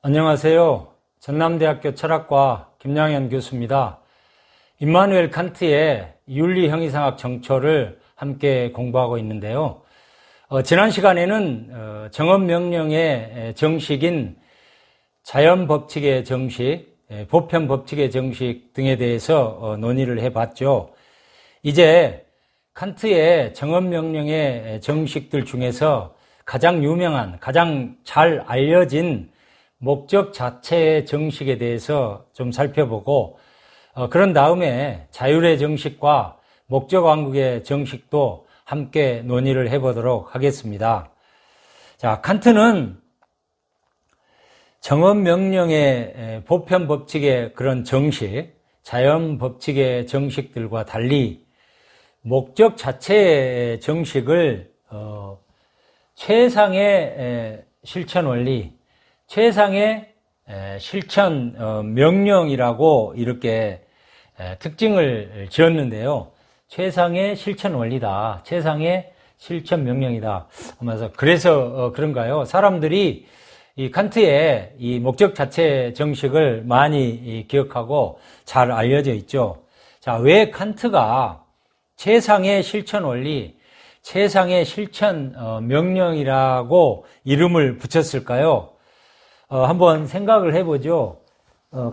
안녕하세요. 전남대학교 철학과 김양현 교수입니다. 임마누엘 칸트의 윤리형이상학 정초를 함께 공부하고 있는데요. 지난 시간에는 정업명령의 정식인 자연법칙의 정식, 보편법칙의 정식 등에 대해서 논의를 해봤죠. 이제 칸트의 정업명령의 정식들 중에서 가장 유명한, 가장 잘 알려진 목적 자체의 정식에 대해서 좀 살펴보고, 그런 다음에 자율의 정식과 목적 왕국의 정식도 함께 논의를 해보도록 하겠습니다. 자, 칸트는 정업명령의 보편법칙의 그런 정식, 자연법칙의 정식들과 달리 목적 자체의 정식을 최상의 실천 원리, 최상의 실천 명령이라고 이렇게 특징을 지었는데요. 최상의 실천 원리다. 최상의 실천 명령이다. 그래서 그런가요? 사람들이 이 칸트의 이 목적 자체 정식을 많이 기억하고 잘 알려져 있죠. 자, 왜 칸트가 최상의 실천 원리, 최상의 실천 명령이라고 이름을 붙였을까요? 한번 생각을 해보죠.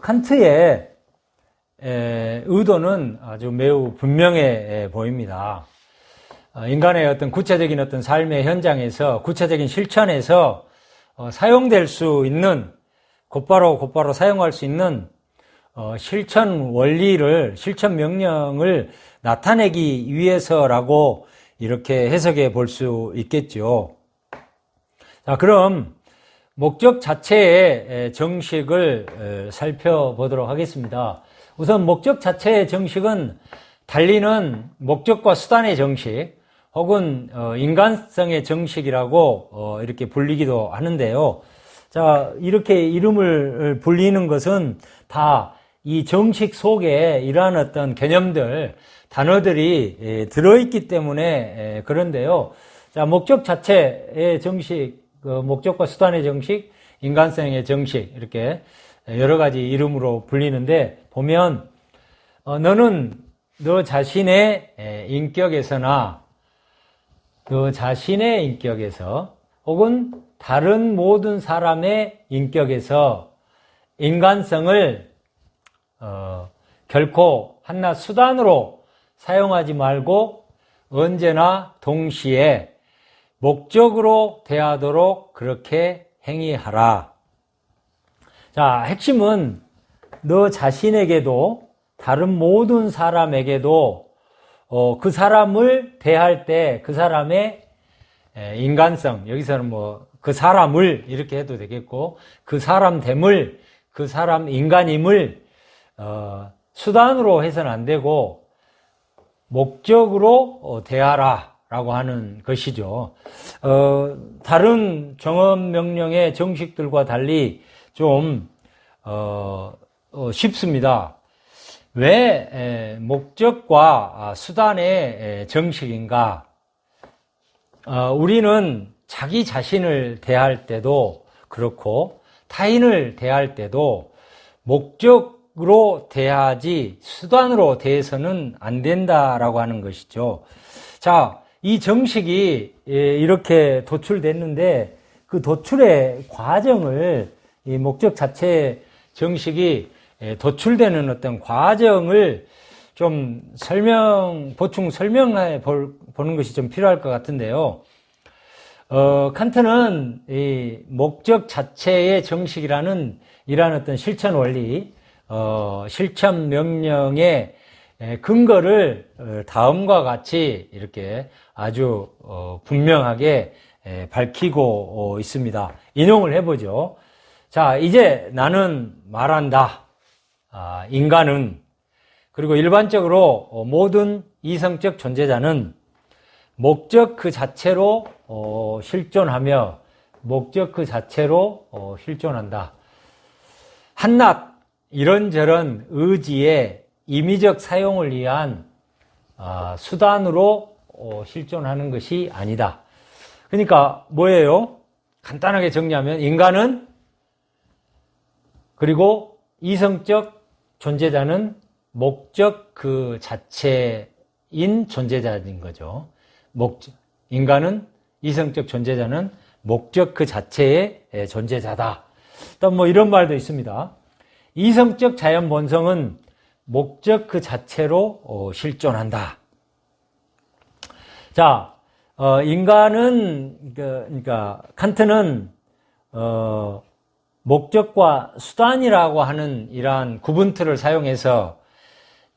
칸트의 의도는 아주 매우 분명해 보입니다. 인간의 어떤 구체적인 어떤 삶의 현장에서, 구체적인 실천에서 사용될 수 있는, 곧바로 사용할 수 있는 실천 원리를, 실천 명령을 나타내기 위해서라고 이렇게 해석해 볼 수 있겠죠. 자, 그럼 목적 자체의 정식을 살펴보도록 하겠습니다. 우선 목적 자체의 정식은 달리는 목적과 수단의 정식 혹은 인간성의 정식이라고 이렇게 불리기도 하는데요. 자, 이렇게 이름을 불리는 것은 다 이 정식 속에 이러한 어떤 개념들, 단어들이 들어있기 때문에 그런데요. 자, 목적 자체의 정식, 목적과 수단의 정식, 인간성의 정식, 이렇게 여러 가지 이름으로 불리는데, 보면, 너는 너 자신의 인격에서나, 너 자신의 인격에서, 혹은 다른 모든 사람의 인격에서 인간성을, 결코 한낱 수단으로 사용하지 말고 언제나 동시에 목적으로 대하도록 그렇게 행위하라. 자, 핵심은 너 자신에게도 다른 모든 사람에게도 그 사람을 대할 때 그 사람의 인간성, 여기서는 그 사람을 이렇게 해도 되겠고, 그 사람됨을, 그 사람 인간임을 수단으로 해서는 안 되고 목적으로 대하라 라고 하는 것이죠. 다른 정업명령의 정식들과 달리 좀 쉽습니다. 왜 목적과 수단의 정식인가? 우리는 자기 자신을 대할 때도 그렇고 타인을 대할 때도 목적으로 대하지 수단으로 대해서는 안 된다라고 하는 것이죠. 자, 이 정식이 이렇게 도출됐는데 그 도출의 과정을, 이 목적 자체 정식이 도출되는 어떤 과정을 좀 보충 설명해 보는 것이 좀 필요할 것 같은데요. 칸트는 이 목적 자체의 정식이라는 이러한 어떤 실천 원리, 실천 명령의 근거를 다음과 같이 이렇게 아주 분명하게 밝히고 있습니다. 인용을 해보죠. 자, 이제 나는 말한다. 인간은, 그리고 일반적으로 모든 이성적 존재자는 목적 그 자체로 실존하며 목적 그 자체로 실존한다. 한낱 이런저런 의지의 임의적 사용을 위한 수단으로 실존하는 것이 아니다. 그러니까 뭐예요? 간단하게 정리하면 인간은 그리고 이성적 존재자는 목적 그 자체인 존재자인 거죠. 인간은 이성적 존재자는 목적 그 자체의 존재자다. 또 뭐 이런 말도 있습니다. 이성적 자연 본성은 목적 그 자체로 실존한다. 자, 인간은 그러니까 칸트는 목적과 수단이라고 하는 이러한 구분틀을 사용해서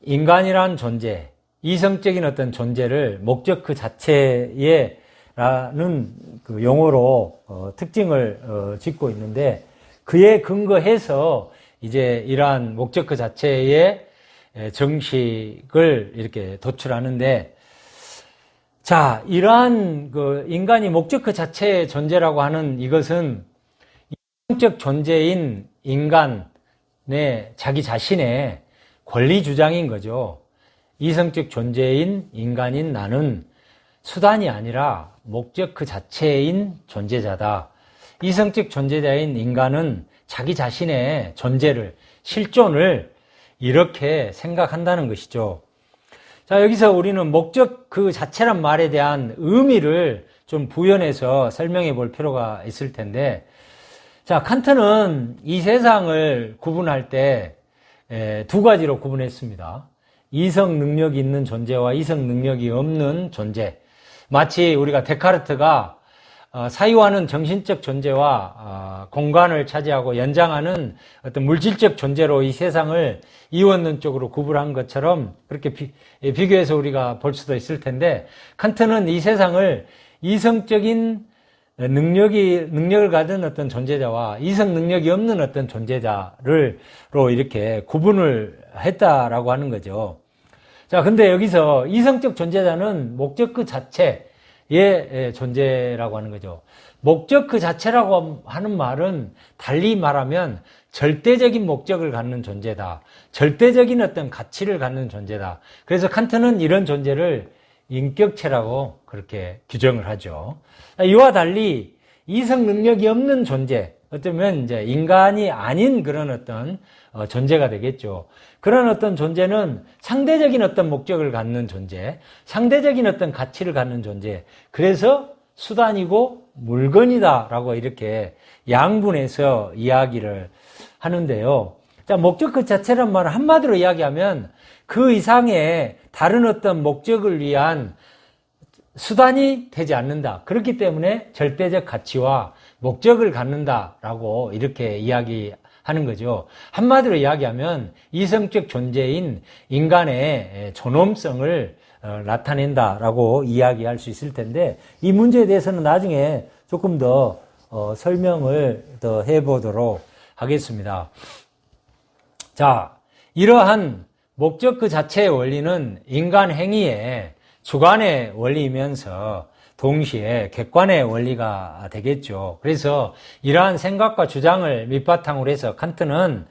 인간이란 존재, 이성적인 어떤 존재를 목적 그 자체에 라는 그 용어로 특징을 짓고 있는데, 그에 근거해서 이제 이러한 목적 그 자체의 정식을 이렇게 도출하는데, 자, 이러한 그 인간이 목적 그 자체의 존재라고 하는 이것은 이성적 존재인 인간의 자기 자신의 권리 주장인 거죠. 이성적 존재인 인간인 나는 수단이 아니라 목적 그 자체인 존재자다. 이성적 존재자인 인간은 자기 자신의 존재를, 실존을 이렇게 생각한다는 것이죠. 자, 여기서 우리는 목적 그 자체란 말에 대한 의미를 좀 부연해서 설명해 볼 필요가 있을 텐데, 자, 칸트는 이 세상을 구분할 때 두 가지로 구분했습니다. 이성 능력이 있는 존재와 이성 능력이 없는 존재. 마치 우리가 데카르트가 사유하는 정신적 존재와 공간을 차지하고 연장하는 어떤 물질적 존재로 이 세상을 이원론적으로 구분한 것처럼 그렇게 비교해서 우리가 볼 수도 있을 텐데, 칸트는 이 세상을 이성적인 능력을 가진 어떤 존재자와 이성 능력이 없는 어떤 존재자로 이렇게 구분을 했다라고 하는 거죠. 자, 근데 여기서 이성적 존재자는 목적 그 자체의 존재라고 하는 거죠. 목적 그 자체라고 하는 말은 달리 말하면 절대적인 목적을 갖는 존재다. 절대적인 어떤 가치를 갖는 존재다. 그래서 칸트는 이런 존재를 인격체라고 그렇게 규정을 하죠. 이와 달리 이성 능력이 없는 존재, 어쩌면 이제 인간이 아닌 그런 어떤 존재가 되겠죠. 그런 어떤 존재는 상대적인 어떤 목적을 갖는 존재, 상대적인 어떤 가치를 갖는 존재, 그래서 수단이고 물건이다라고 이렇게 양분해서 이야기를 하는데요. 자, 목적 그 자체란 말을 한마디로 이야기하면 그 이상의 다른 어떤 목적을 위한 수단이 되지 않는다. 그렇기 때문에 절대적 가치와 목적을 갖는다라고 이렇게 이야기하는 거죠. 한마디로 이야기하면 이성적 존재인 인간의 존엄성을 나타낸다라고 이야기할 수 있을 텐데, 이 문제에 대해서는 나중에 조금 더 설명을 더 해보도록 하겠습니다. 자, 이러한 목적 그 자체의 원리는 인간 행위의 주관의 원리이면서 동시에 객관의 원리가 되겠죠. 그래서 이러한 생각과 주장을 밑바탕으로 해서 칸트는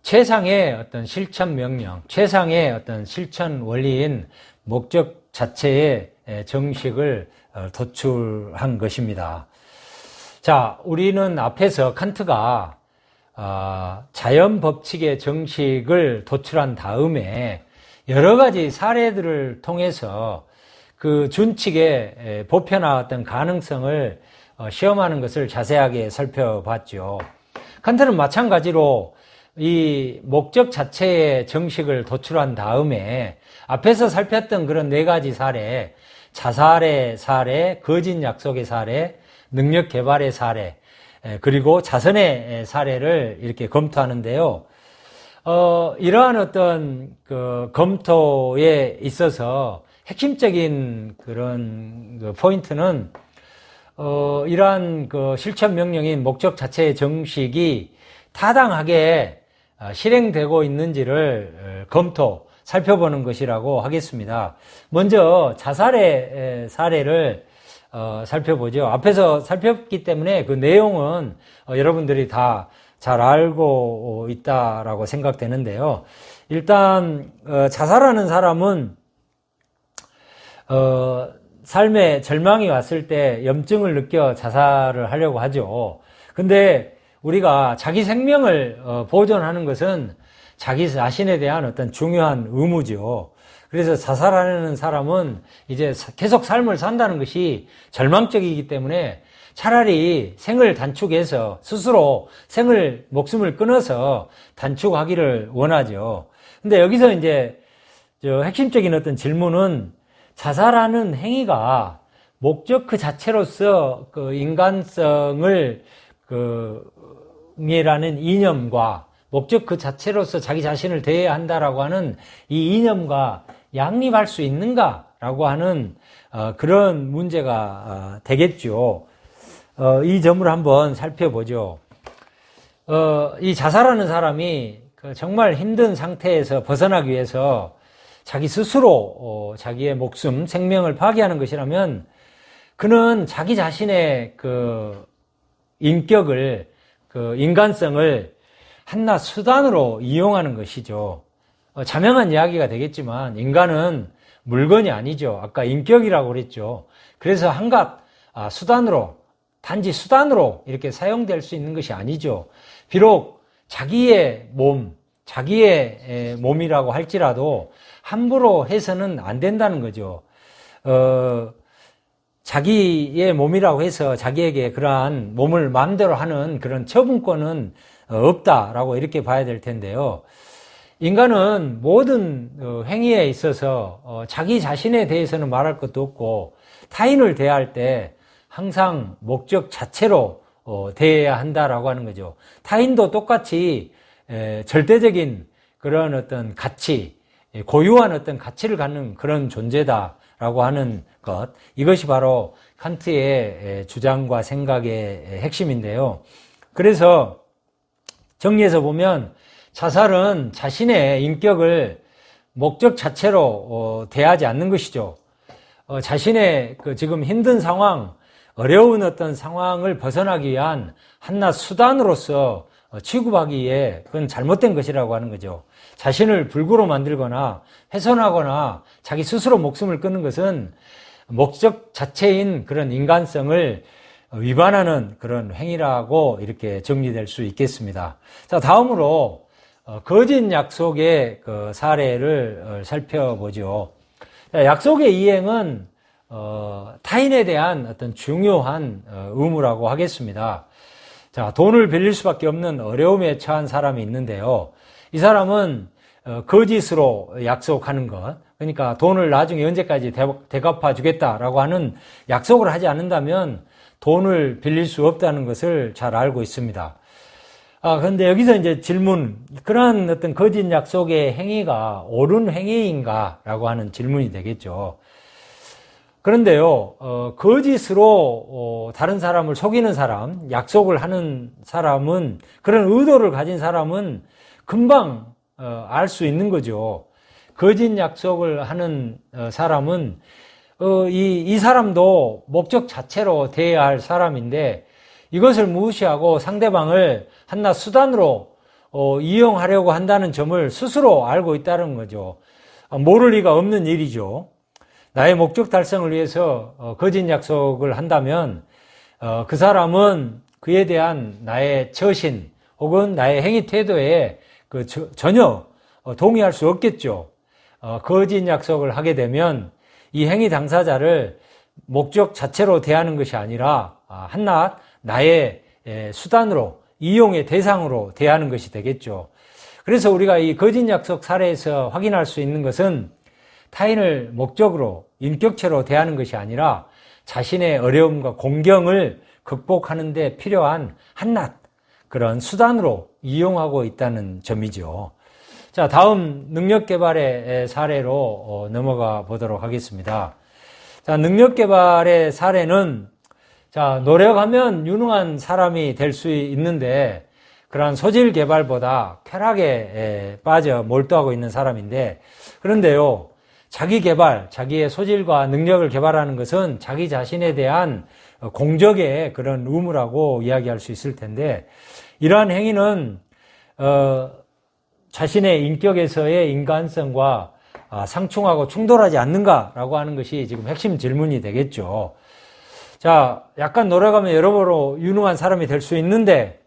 최상의 어떤 실천 명령, 최상의 어떤 실천 원리인 목적 자체의 정식을 도출한 것입니다. 자, 우리는 앞에서 칸트가 자연 법칙의 정식을 도출한 다음에 여러 가지 사례들을 통해서 그 준칙의 보편화했던 가능성을 시험하는 것을 자세하게 살펴봤죠. 칸트는 마찬가지로 이 목적 자체의 정식을 도출한 다음에 앞에서 살폈던 그런 네 가지 사례, 자살의 사례, 거짓 약속의 사례, 능력 개발의 사례, 그리고 자선의 사례를 이렇게 검토하는데요. 이러한 어떤 그 검토에 있어서 핵심적인 그런 그 포인트는 이러한 그 실천 명령인 목적 자체의 정식이 타당하게 실행되고 있는지를 살펴보는 것이라고 하겠습니다. 먼저 자살의 사례를 살펴보죠. 앞에서 살폈기 때문에 그 내용은 여러분들이 다 잘 알고 있다라고 생각되는데요. 일단 자살하는 사람은 삶에 절망이 왔을 때 염증을 느껴 자살을 하려고 하죠. 근데 우리가 자기 생명을 보존하는 것은 자기 자신에 대한 어떤 중요한 의무죠. 그래서 자살하는 사람은 이제 계속 삶을 산다는 것이 절망적이기 때문에 차라리 생을 단축해서 스스로 목숨을 끊어서 단축하기를 원하죠. 근데 여기서 이제 핵심적인 어떤 질문은 자살하는 행위가 목적 그 자체로서 그 인간성을 이라는 이념과 목적 그 자체로서 자기 자신을 대해야 한다라고 하는 이 이념과 양립할 수 있는가라고 하는 그런 문제가 되겠죠. 이 점을 한번 살펴보죠. 이 자살하는 사람이 정말 힘든 상태에서 벗어나기 위해서 자기 스스로 자기의 목숨, 생명을 파괴하는 것이라면 그는 자기 자신의 그 인격을, 그 인간성을 한낱 수단으로 이용하는 것이죠. 자명한 이야기가 되겠지만 인간은 물건이 아니죠. 아까 인격이라고 그랬죠. 그래서 한갓 수단으로, 단지 수단으로 이렇게 사용될 수 있는 것이 아니죠. 비록 자기의 몸이라고 할지라도 함부로 해서는 안 된다는 거죠. 자기의 몸이라고 해서 자기에게 그러한 몸을 마음대로 하는 그런 처분권은 없다라고 이렇게 봐야 될 텐데요. 인간은 모든 행위에 있어서 자기 자신에 대해서는 말할 것도 없고 타인을 대할 때 항상 목적 자체로 대해야 한다라고 하는 거죠. 타인도 똑같이 절대적인 그런 어떤 가치, 고유한 어떤 가치를 갖는 그런 존재다라고 하는 것, 이것이 바로 칸트의 주장과 생각의 핵심인데요. 그래서 정리해서 보면 자살은 자신의 인격을 목적 자체로 대하지 않는 것이죠. 자신의 지금 힘든 상황, 어려운 어떤 상황을 벗어나기 위한 한낱 수단으로서 취급하기에 그건 잘못된 것이라고 하는 거죠. 자신을 불구로 만들거나 훼손하거나 자기 스스로 목숨을 끊는 것은 목적 자체인 그런 인간성을 위반하는 그런 행위라고 이렇게 정리될 수 있겠습니다. 자, 다음으로 거짓 약속의 그 사례를 살펴보죠. 약속의 이행은 타인에 대한 어떤 중요한 의무라고 하겠습니다. 자, 돈을 빌릴 수밖에 없는 어려움에 처한 사람이 있는데요. 이 사람은 거짓으로 약속하는 것, 그러니까 돈을 나중에 언제까지 대갚아 주겠다라고 하는 약속을 하지 않는다면 돈을 빌릴 수 없다는 것을 잘 알고 있습니다. 그런데 여기서 이제 질문, 그러한 어떤 거짓 약속의 행위가 옳은 행위인가라고 하는 질문이 되겠죠. 그런데요, 거짓으로 다른 사람을 속이는 사람, 약속을 하는 사람은, 그런 의도를 가진 사람은 금방 알 수 있는 거죠. 거짓 약속을 하는 사람은 이 사람도 목적 자체로 대해야 할 사람인데 이것을 무시하고 상대방을 한낱 수단으로 이용하려고 한다는 점을 스스로 알고 있다는 거죠. 모를 리가 없는 일이죠. 나의 목적 달성을 위해서 거짓 약속을 한다면 그 사람은 그에 대한 나의 처신 혹은 나의 행위 태도에 전혀 동의할 수 없겠죠. 거짓 약속을 하게 되면 이 행위 당사자를 목적 자체로 대하는 것이 아니라 한낱 나의 수단으로, 이용의 대상으로 대하는 것이 되겠죠. 그래서 우리가 이 거짓 약속 사례에서 확인할 수 있는 것은 타인을 목적으로, 인격체로 대하는 것이 아니라 자신의 어려움과 공경을 극복하는 데 필요한 한낱 그런 수단으로 이용하고 있다는 점이죠. 자, 다음 능력개발의 사례로 넘어가 보도록 하겠습니다. 자, 능력개발의 사례는 노력하면 유능한 사람이 될 수 있는데 그러한 소질 개발보다 쾌락에 빠져 몰두하고 있는 사람인데, 그런데요, 자기 개발, 자기의 소질과 능력을 개발하는 것은 자기 자신에 대한 공적의 그런 의무라고 이야기할 수 있을 텐데, 이러한 행위는 자신의 인격에서의 인간성과 상충하고 충돌하지 않는가라고 하는 것이 지금 핵심 질문이 되겠죠. 자, 약간 노력하면 여러모로 유능한 사람이 될 수 있는데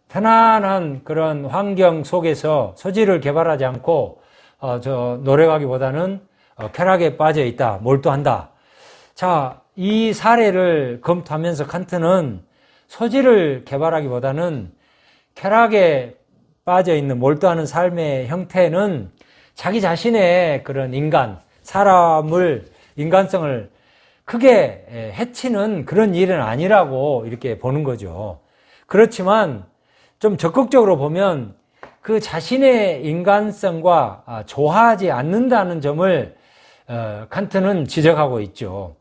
편안한 그런 환경 속에서 소질을 개발하지 않고 노력하기보다는 쾌락에 빠져 있다, 몰두한다. 자, 이 사례를 검토하면서 칸트는 소질을 개발하기보다는 쾌락에 빠져 있는 몰두하는 삶의 형태는 자기 자신의 그런 인간성을 크게 해치는 그런 일은 아니라고 이렇게 보는 거죠. 그렇지만 좀 적극적으로 보면 그 자신의 인간성과 조화하지 않는다는 점을 칸트는 지적하고 있죠.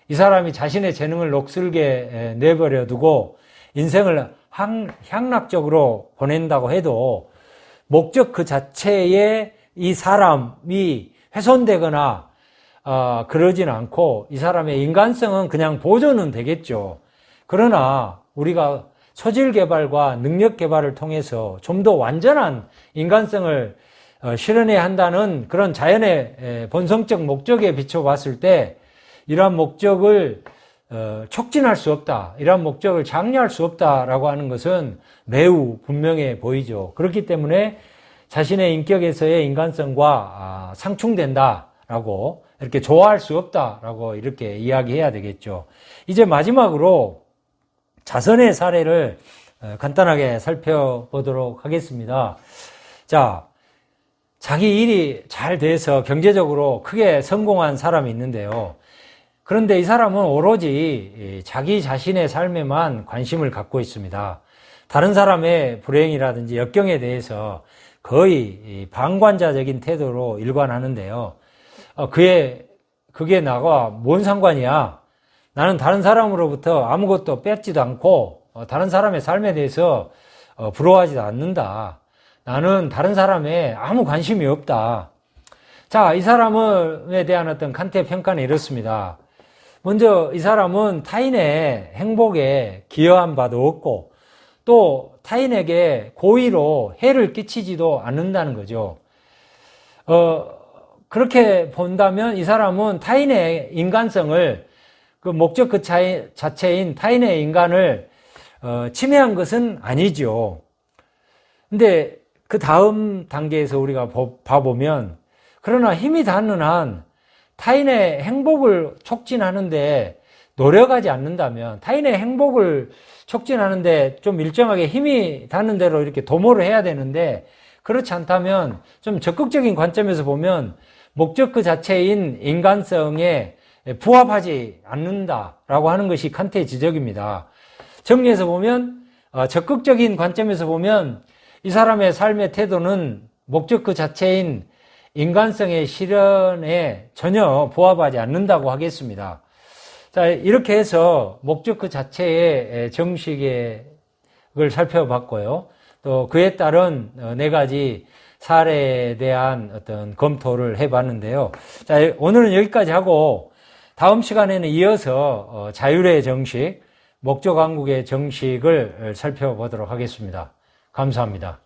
이 사람이 자신의 재능을 녹슬게 내버려 두고 인생을 향락적으로 보낸다고 해도 목적 그 자체에 이 사람이 훼손되거나 그러지는 않고 이 사람의 인간성은 그냥 보존은 되겠죠. 그러나 우리가 소질 개발과 능력 개발을 통해서 좀 더 완전한 인간성을 실현해야 한다는 그런 자연의 본성적 목적에 비춰봤을 때 이러한 목적을 촉진할 수 없다, 이러한 목적을 장려할 수 없다라고 하는 것은 매우 분명해 보이죠. 그렇기 때문에 자신의 인격에서의 인간성과 상충된다라고 이렇게 좋아할 수 없다라고 이렇게 이야기해야 되겠죠. 이제 마지막으로 자선의 사례를 간단하게 살펴보도록 하겠습니다. 자, 자기 일이 잘 돼서 경제적으로 크게 성공한 사람이 있는데요. 그런데 이 사람은 오로지 자기 자신의 삶에만 관심을 갖고 있습니다. 다른 사람의 불행이라든지 역경에 대해서 거의 방관자적인 태도로 일관하는데요. 그게 나와 뭔 상관이야? 나는 다른 사람으로부터 아무것도 뺏지도 않고 다른 사람의 삶에 대해서 부러워하지도 않는다. 나는 다른 사람에 아무 관심이 없다. 자, 이 사람에 대한 어떤 칸트의 평가는 이렇습니다. 먼저 이 사람은 타인의 행복에 기여한 바도 없고 또 타인에게 고의로 해를 끼치지도 않는다는 거죠. 그렇게 본다면 이 사람은 타인의 인간성을 그 목적 그 자체인 타인의 인간을 침해한 것은 아니죠. 근데 그 다음 단계에서 우리가 봐보면 그러나 힘이 닿는 한 타인의 행복을 촉진하는데 노력하지 않는다면 타인의 행복을 촉진하는데 좀 일정하게 힘이 닿는 대로 이렇게 도모를 해야 되는데 그렇지 않다면 좀 적극적인 관점에서 보면 목적 그 자체인 인간성에 부합하지 않는다라고 하는 것이 칸트의 지적입니다. 정리해서 보면 적극적인 관점에서 보면 이 사람의 삶의 태도는 목적 그 자체인 인간성의 실현에 전혀 부합하지 않는다고 하겠습니다. 자, 이렇게 해서 목적 그 자체의 정식을 살펴봤고요. 또 그에 따른 네 가지 사례에 대한 어떤 검토를 해봤는데요. 자, 오늘은 여기까지 하고 다음 시간에는 이어서 자율의 정식, 목적 왕국의 정식을 살펴보도록 하겠습니다. 감사합니다.